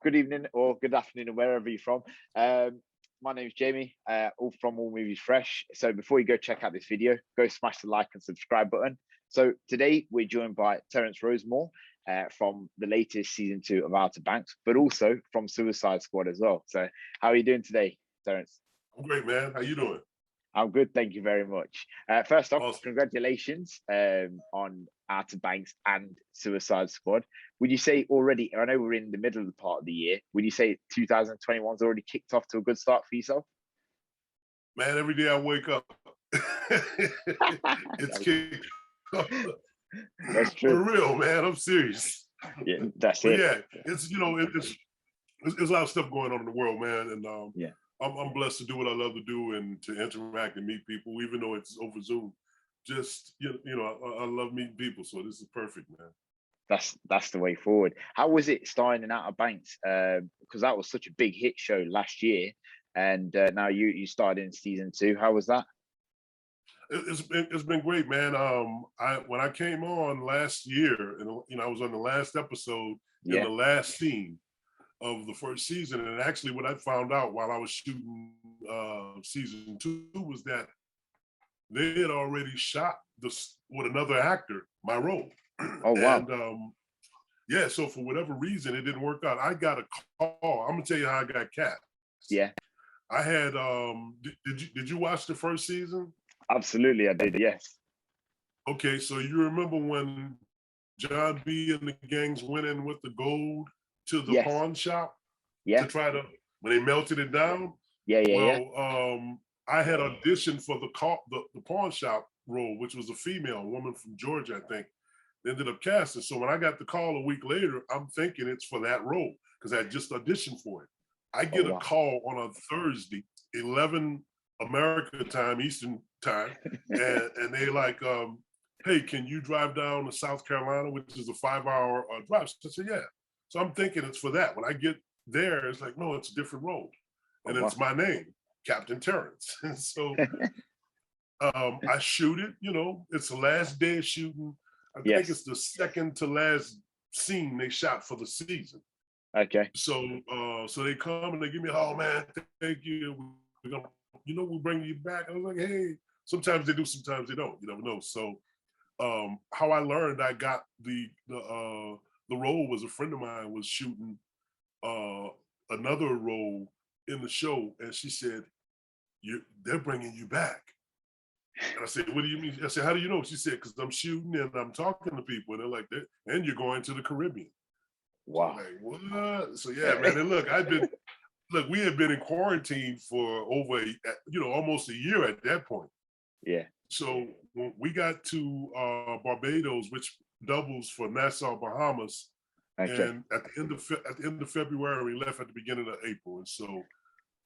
good evening or good afternoon, and wherever you're from. My name's Jamie, all from All Movies Fresh. So before you go check out this video, go smash the like and subscribe button. So today we're joined by Terence Rosemore from the latest season 2 of Outer Banks, but also from Suicide Squad as well. So how are you doing today, Terence? I'm great, man. How you doing? I'm good, thank you very much. First off, Awesome. congratulations on Outer Banks and Suicide Squad. Would you say already, I know we're in the middle of the part of the year, would you say 2021's already kicked off to a good start for yourself? Man, every day I wake up, it's kicked off. That's true. For real, man. I'm serious. Yeah, that's But it. yeah, it's there's a lot of stuff going on in the world, man. And Yeah. I'm blessed to do what I love to do and to interact and meet people, even though it's over Zoom. Just I love meeting people, so this is perfect, man. That's the way forward. How was it starting in Outer Banks? Because that was such a big hit show last year, and now you started in season 2. How was that? It's been great, man. When I came on last year, and I was on the last episode in the last scene of the first season, and actually what I found out while I was shooting season 2 was that they had already shot this with another actor my role. Oh wow! And yeah, so for whatever reason it didn't work out. I got a call. I'm gonna tell you how I got cast. Yeah, I had. Did you watch the first season? Absolutely, I did. Yes. Okay, so you remember when John B and the gangs went in with the gold to the pawn shop to try to when they melted it down? I had auditioned for the pawn shop role, which was a female woman from Georgia, I think. They ended up casting. So when I got the call a week later, I'm thinking it's for that role because I just auditioned for it. I get a call on a Thursday, 11 America time, Eastern time, and they like, hey, can you drive down to South Carolina, which is a 5-hour drive? So I said, yeah. So I'm thinking it's for that. When I get there, it's like, no, it's a different role. And it's my name, Captain Terrence. And so I shoot it, it's the last day of shooting. I think it's the second to last scene they shot for the season. Okay. So so they come and they give me, oh man, thank you. We'll bring you back. I was like, hey, sometimes they do, sometimes they don't. You never know. So how I learned I got the role was a friend of mine was shooting another role in the show, and she said, they're bringing you back. And I said, what do you mean? I said, how do you know? She said, because I'm shooting and I'm talking to people, and they're like, and you're going to the Caribbean. Wow. So like, what? So yeah, man. And look, we had been in quarantine for over, almost a year at that point. Yeah. So when we got to Barbados, which doubles for Nassau, Bahamas, and at the end of February, we left at the beginning of April. And so,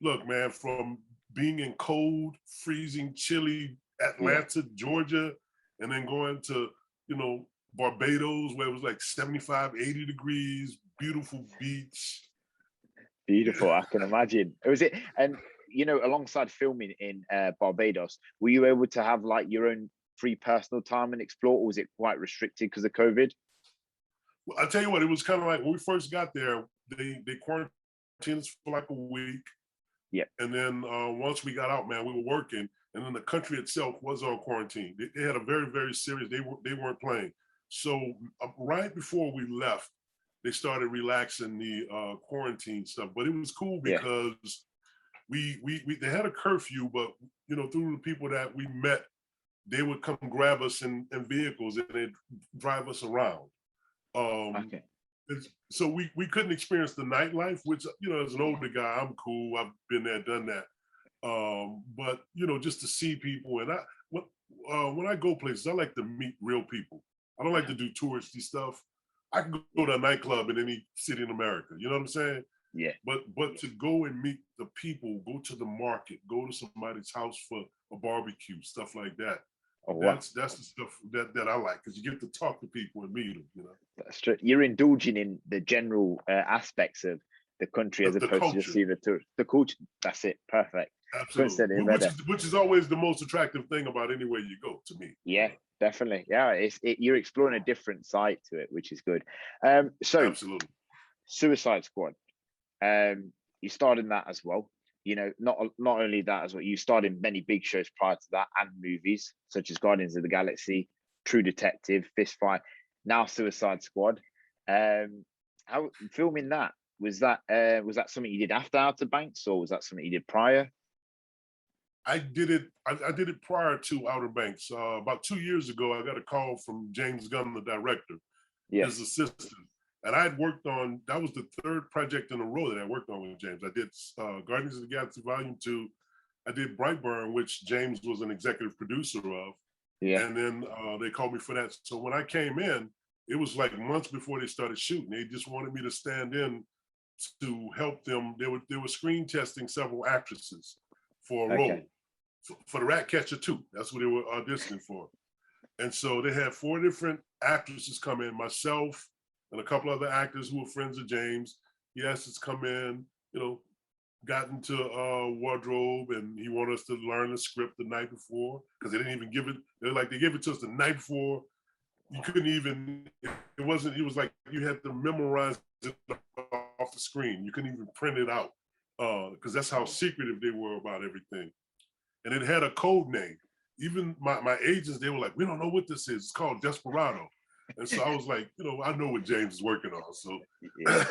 look, man, from being in cold, freezing, chilly Atlanta, Georgia, and then going to, Barbados, where it was like 75, 80 degrees, beautiful beach. Beautiful, I can imagine. Was it, and alongside filming in Barbados, were you able to have like your own free personal time and explore, or was it quite restricted because of COVID? Well, I'll tell you what, it was kind of like when we first got there, they quarantined us for like a week. Yeah. And then once we got out, man, we were working, and then the country itself was on quarantine. They had a very, very serious, they weren't playing. So right before we left, they started relaxing the quarantine stuff. But it was cool because we they had a curfew, but through the people that we met, they would come grab us in vehicles and they'd drive us around. So we couldn't experience the nightlife, which, as an older guy, I'm cool. I've been there, done that. But just to see people, and when I go places, I like to meet real people. I don't like to do touristy stuff. I can go to a nightclub in any city in America. You know what I'm saying? Yeah. But to go and meet the people, go to the market, go to somebody's house for a barbecue, stuff like that. That's the stuff that I like, because you get to talk to people and meet them. That's true. You're indulging in the general aspects of the country as opposed to just seeing the tourist. The culture. That's it. Perfect. Absolutely. Which is always the most attractive thing about anywhere you go, to me. Yeah, definitely. Yeah, you're exploring a different side to it, which is good. So absolutely. Suicide Squad. You starred in that as well. You know, not only that as well, you starred in many big shows prior to that and movies such as Guardians of the Galaxy, True Detective, Fist Fight, now Suicide Squad. How filming that was that something you did after Outer Banks, or was that something you did prior? I did it. I did it prior to Outer Banks. About 2 years ago, I got a call from James Gunn, the director, his Yes. assistant, and I had worked on. That was the third project in a row that I worked on with James. I did Guardians of the Galaxy Volume 2. I did Brightburn, which James was an executive producer of, Yeah. and then they called me for that. So when I came in, it was like months before they started shooting. They just wanted me to stand in to help them. They were screen testing several actresses for a role Okay. for the Ratcatcher 2. That's what they were auditioning for. And so they had 4 different actresses come in, myself and a couple other actors who were friends of James. He asked us to come in, got into wardrobe, and he wanted us to learn the script the night before, because they didn't even give it. They gave it to us the night before. You couldn't even, it was like you had to memorize it off the screen. You couldn't even print it out, because that's how secretive they were about everything. And it had a code name. Even my agents, they were like, we don't know what this is. It's called Desperado. And so I was like, I know what James is working on. So Yeah.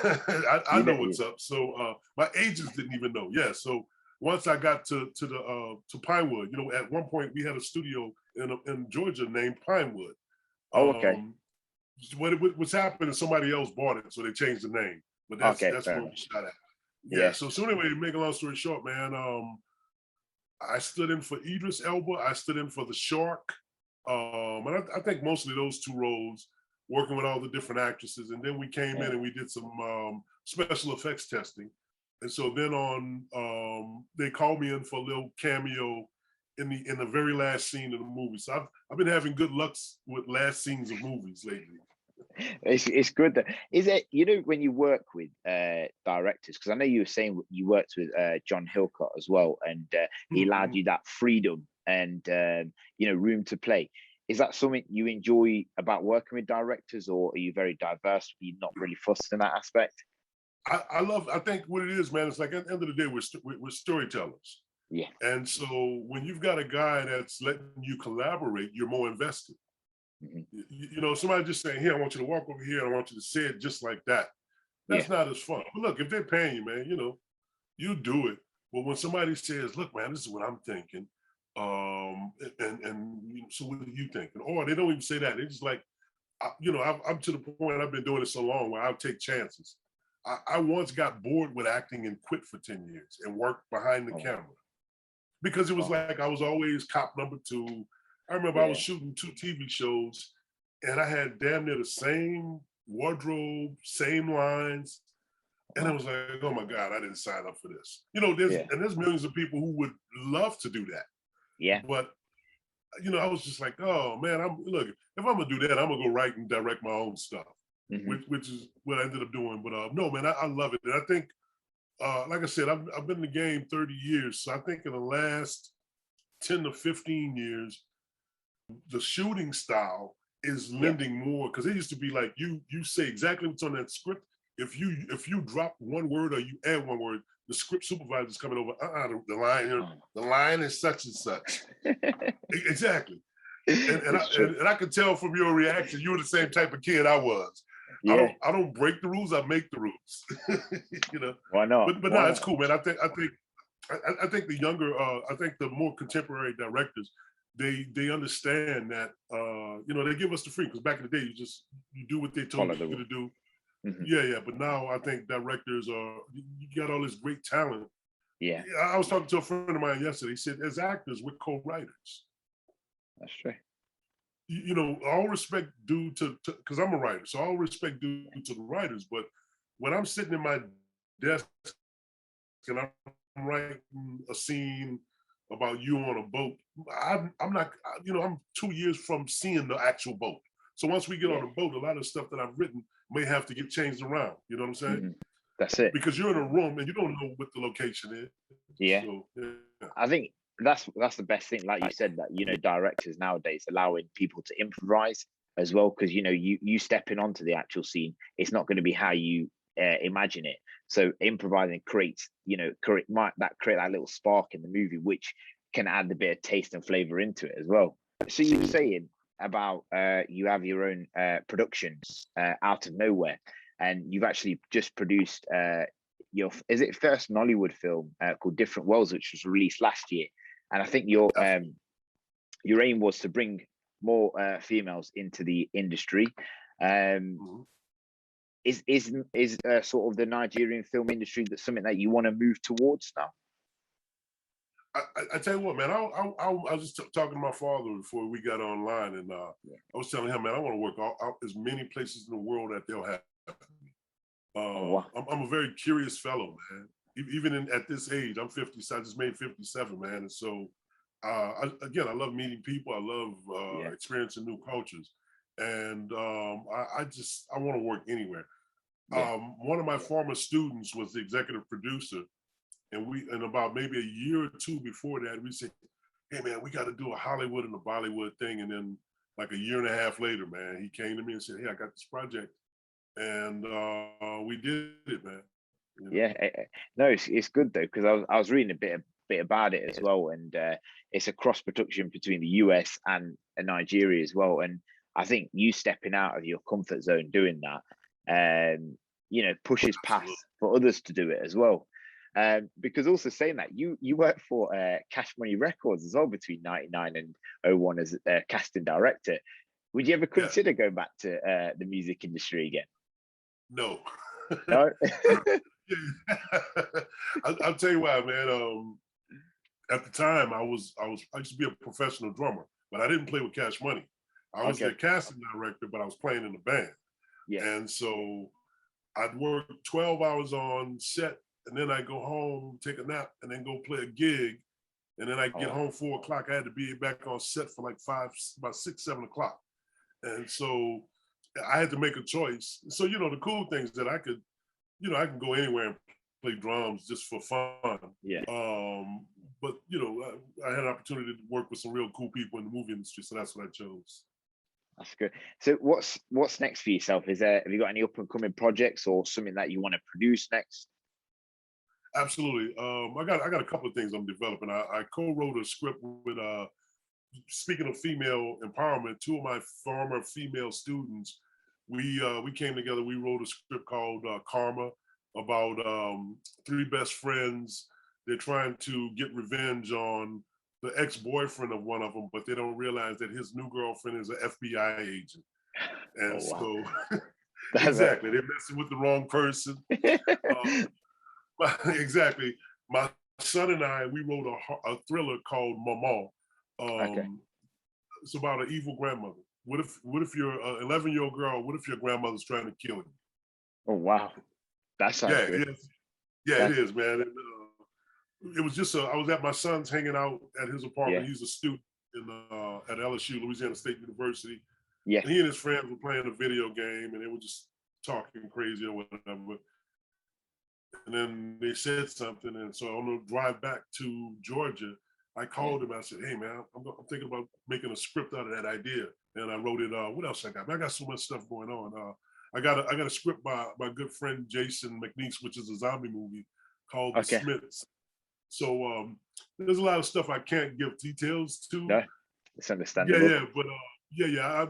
I know what's up. So my agents didn't even know. Yeah. So once I got to Pinewood, at one point we had a studio in Georgia named Pinewood. Oh, okay. What's happened is somebody else bought it, so they changed the name. But that's Okay, where we shot at. Yeah. yeah. So anyway, to make a long story short, man, I stood in for Idris Elba. I stood in for the Shark. And I think mostly those 2 roles, working with all the different actresses. And then we came in and we did some special effects testing. And so then they called me in for a little cameo in the very last scene of the movie. So I've been having good luck with last scenes of movies lately. It's good that is it. When you work with directors, because I know you were saying you worked with John Hillcott as well, and he allowed you that freedom and room to play. Is that something you enjoy about working with directors, or are you very diverse? Are you not really fussed in that aspect? I think what it is, man, it's like at the end of the day, we're storytellers. Yeah. And so when you've got a guy that's letting you collaborate, you're more invested. Mm-hmm. Somebody just saying, here, I want you to walk over here, and I want you to say it just like that. That's not as fun. But look, if they're paying you, man, you do it. But when somebody says, look, man, this is what I'm thinking, so what are you thinking? Or they don't even say that. They're just like, I'm to the point, I've been doing it so long where I'll take chances. I once got bored with acting and quit for 10 years and worked behind the camera, because it was like I was always cop number 2. I remember I was shooting 2 TV shows, and I had damn near the same wardrobe, same lines. And I was like, oh my God, I didn't sign up for this. There's millions of people who would love to do that. Yeah. But, I was just like, oh man, look, if I'm gonna do that, I'm gonna go write and direct my own stuff, which is what I ended up doing. But no, man, I love it. And I think, like I said, I've been in the game 30 years. So I think in the last 10 to 15 years, the shooting style is lending more, because it used to be like you say exactly what's on that script. If you drop one word or you add one word, the script supervisor's coming over. The line is such and such. Exactly. And I could tell from your reaction, you were the same type of kid I was. Yeah. I don't break the rules. I make the rules. Why not? But no, it's cool, man. I think the younger, I think the more contemporary directors, they understand that they give us the freedom, because back in the day you do what they told you to do. Yeah. But now I think directors you got all this great talent. Yeah. I was talking to a friend of mine yesterday. He said, as actors, we're co-writers. That's true. All respect due to, because I'm a writer, so all respect due to the writers. But when I'm sitting in my desk and I'm writing a scene about you on a boat, I'm not, I'm 2 years from seeing the actual boat. So once we get on the boat, a lot of stuff that I've written may have to get changed around. You know what I'm saying? That's it. Because you're in a room and you don't know what the location is. Yeah. So, I think that's the best thing, like you said, that directors nowadays allowing people to improvise as well, because you stepping onto the actual scene, it's not going to be how you imagine it. So improvising creates, might that create that little spark in the movie, which can add a bit of taste and flavor into it as well. So you were saying about you have your own productions out of nowhere, and you've actually just produced your first Nollywood film called Different Worlds, which was released last year. And I think your aim was to bring more females into the industry. Is sort of the Nigerian film industry that's something that you want to move towards now? I tell you what, man, I was just talking to my father before we got online, and I was telling him, man, I want to work out as many places in the world that they'll have. Wow. I'm a very curious fellow, man. Even at this age, I'm 50. I just made 57, man, and so I love meeting people. I love experiencing new cultures, and I want to work anywhere. One of my former students was the executive producer. And about maybe a year or two before that, we said, hey, man, we got to do a Hollywood and a Bollywood thing. And then like a year and a half later, man, he came to me and said, hey, I got this project. And we did it, man. Yeah, no, it's good though, because I was reading a bit about it as well. And it's a cross production between the US and Nigeria as well. And I think you stepping out of your comfort zone doing that, pushes past for others to do it as well. Because also saying that you worked for Cash Money Records as well between 99 and 01 as a casting director. Would you ever consider going back to the music industry again? No. No. I'll tell you why, man. At the time, I used to be a professional drummer, but I didn't play with Cash Money. I was their casting director, but I was playing in the band. Yeah. And so I'd work 12 hours on set, and then I go home, take a nap, and then go play a gig. And then I get home 4 o'clock. I had to be back on set for like about 6, 7 o'clock. And so I had to make a choice. So, the cool things that I could, I can go anywhere and play drums just for fun. Yeah. But, I had an opportunity to work with some real cool people in the movie industry. So that's what I chose. That's good. So what's next for yourself? Have you got any up and coming projects or something that you want to produce next? Absolutely. I got a couple of things I'm developing. I co-wrote a script with speaking of female empowerment, 2 of my former female students, we came together, we wrote a script called Karma about 3 best friends. They're trying to get revenge on the ex-boyfriend of one of them, but they don't realize that his new girlfriend is an FBI agent. And so, exactly, they're messing with the wrong person. Exactly. My son and I, we wrote a thriller called Maman. It's about an evil grandmother. What if you're an 11-year-old girl? What if your grandmother's trying to kill you? Oh wow, that sounds good. It is, man. And, it was just I was at my son's hanging out at his apartment. He's a student at LSU, Louisiana State University. Yeah. And he and his friends were playing a video game, and they were just talking crazy or whatever. And then they said something, and so on the drive back to Georgia, I called him. I said, "Hey, man, I'm thinking about making a script out of that idea." And I wrote it. What else I got? Man, I got so much stuff going on. I got a script by my good friend Jason McNeese, which is a zombie movie called The Smiths. So there's a lot of stuff I can't give details to. No, it's understandable. But I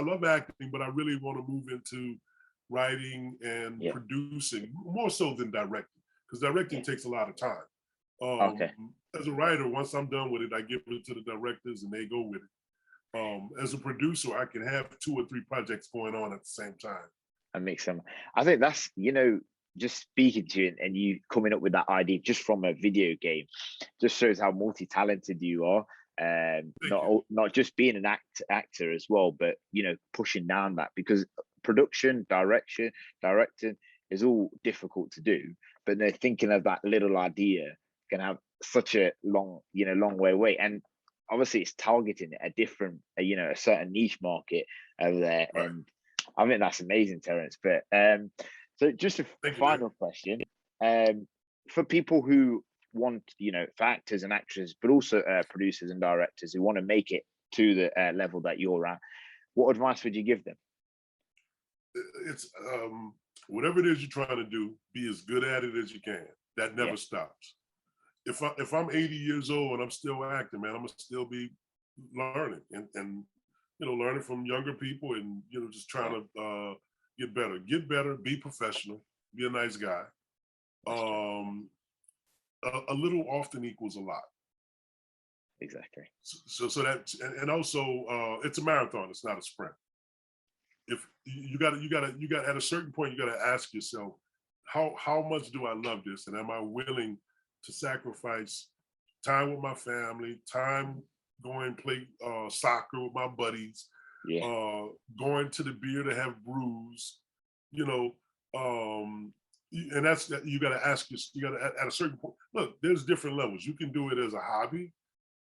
love acting, but I really want to move into writing and producing more so than directing, because directing takes a lot of time. As a writer, once I'm done with it, I give it to the directors and they go with it. As a producer, I can have 2 or 3 projects going on at the same time. That makes sense. I think that's, just speaking to you and you coming up with that idea just from a video game just shows how multi-talented you are. Not just being an actor as well, but pushing down that, because production, directing is all difficult to do, but they're thinking of that little idea can have such a long way away. And obviously it's targeting a different a certain niche market over there. Right. And I think that's amazing, Terence. But so just a final question, for people who want, for actors and actresses, but also producers and directors who want to make it to the level that you're at, what advice would you give them? It's whatever it is you're trying to do, be as good at it as you can. That never stops. If I'm 80 years old and I'm still acting, man, I'm gonna still be learning and you know, learning from younger people and, you know, just trying to get better, be professional, be a nice guy. A little often equals a lot. Exactly. So that, and also it's a marathon, it's not a sprint. If you got at a certain point, you got to ask yourself, how much do I love this? And am I willing to sacrifice time with my family, time going play soccer with my buddies, going to the beer to have brews, you know, and that's you got to ask you got to at a certain point. Look, there's different levels. You can do it as a hobby.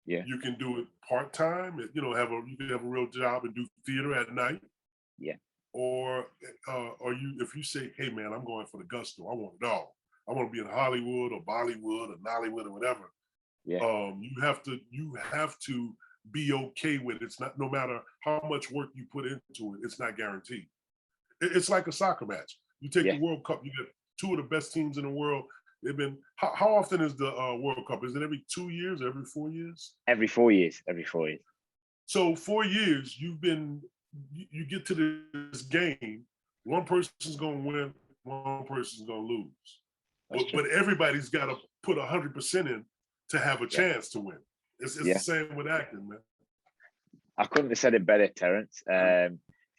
Yeah. You can do it part-time. You know, you can have a real job and do theater at night. Yeah. Or if you say, hey man, I'm going for the gusto. I want it all. I want to be in Hollywood or Bollywood or Nollywood or whatever. Yeah. You have to be okay with it. It's not, no matter how much work you put into it, it's not guaranteed. It's like a soccer match. You take the World Cup, you get two of the best teams in the world. They've been, how often is the World Cup? Is it every 2 years, every 4 years? Every 4 years, every 4 years. So 4 years, you get to this game, one person's gonna win, one person's gonna lose. But everybody's gotta put 100% in to have a chance to win. It's the same with acting, man. I couldn't have said it better, Terence.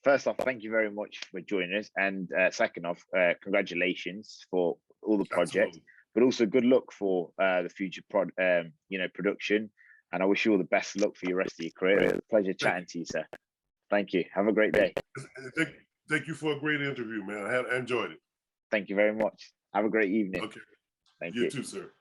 First off, thank you very much for joining us. And second off, congratulations for all the projects, but also good luck for the future production. And I wish you all the best of luck for your rest of your career. It was a pleasure chatting to you, sir. Thank you. Have a great day. Thank you for a great interview, man. I enjoyed it. Thank you very much. Have a great evening. Okay. Thank you. You too, sir.